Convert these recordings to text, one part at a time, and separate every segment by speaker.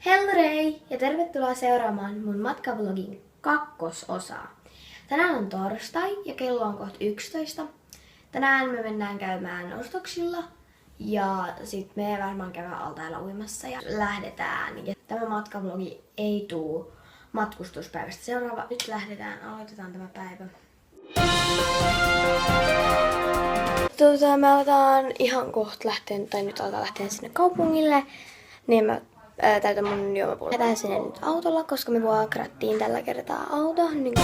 Speaker 1: Hellurei ja tervetuloa seuraamaan mun matkavlogin kakkososaa. Tänään on torstai ja kello on kohta 11. Tänään me mennään käymään ostoksilla ja sit me varmaan käydään altailla uimassa ja lähdetään. Ja tämä matkavlogi ei tuu matkustuspäivästä. Seuraava, nyt lähdetään, aloitetaan tämä päivä. Me aletaan ihan kohta lähteen, tai nyt aletaan lähteä sinne kaupungille. Niin mä täytän mun juomapulloa. Lähdetään sinne nyt autolla, koska me vuokrattiin tällä kertaa auto. Niin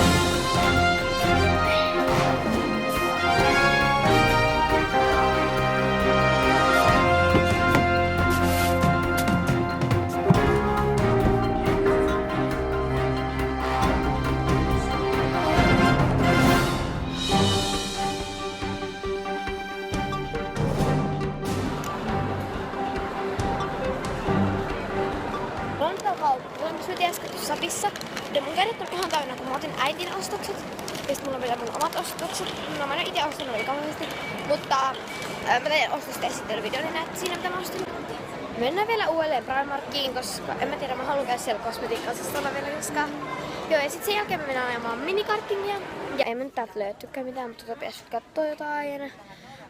Speaker 1: nyt äsken Sapissa. Ja mun kädet on ihan täynnä, kun mä otin äitin ostokset. Ja sit mulla on vielä mun omat ostokset. No mä en oo ite ostanut vielä kauheasti. Mutta mä tein ostosta esittelyvideon, niin näette siinä mitä mä ostin. Mennään vielä uudelleen Primarkiin, koska en mä tiedä, mä haluan käydä siellä kosmetiikka-osastolla vielä koskaan. Joo, ja sit sen jälkeen mä mennään ajamaan minikartingia. Ja ei mä nyt täältä löytykään mitään, mutta pitäis kattoo jotain.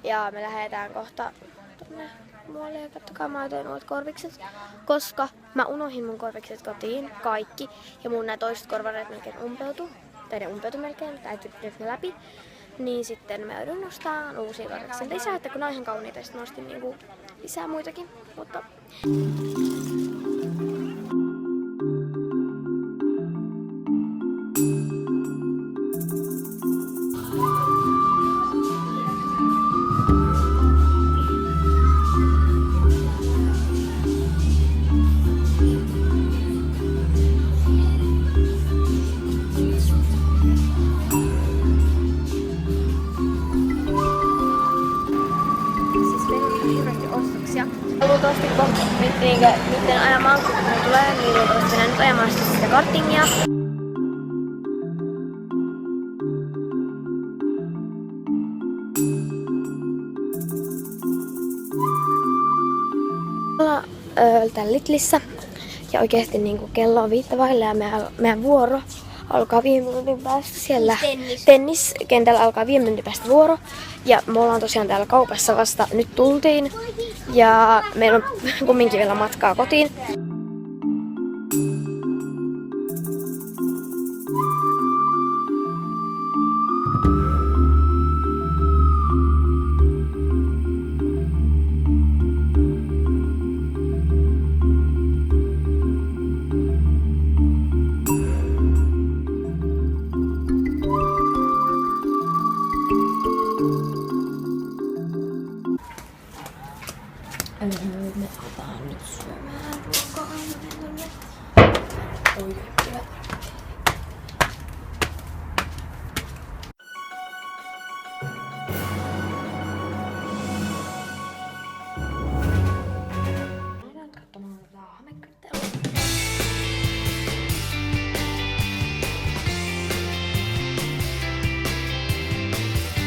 Speaker 1: Ja me lähdetään kohta tonne muualle ja kattokaa, mä otin uudet korvikset, koska mä unohdin mun korvikset kotiin, kaikki, ja mun nää toiset korvareet melkein umpeutu, tai ne umpeutu melkein, täytyy nyt ne läpi, niin sitten mä joudun nostamaan uusia korviksia lisää, että kun nää on ihan kauniita, sitten nostin niinku lisää muitakin, mutta luultavasti kohta nyt ajamaan, kun ne tulee, niin luultavasti mennään nyt ajamaan sitä kartingia. Ollaan täällä Lidlissä ja oikeesti niinku kello on 5 vailla ja meidän vuoro alkaa 5 minuutin päästä siellä. Tenniskentällä alkaa 5 minuutin päästä vuoro. Ja me ollaan tosiaan täällä kaupassa vasta nyt tultiin. Ja meillä on kumminkin vielä matkaa kotiin.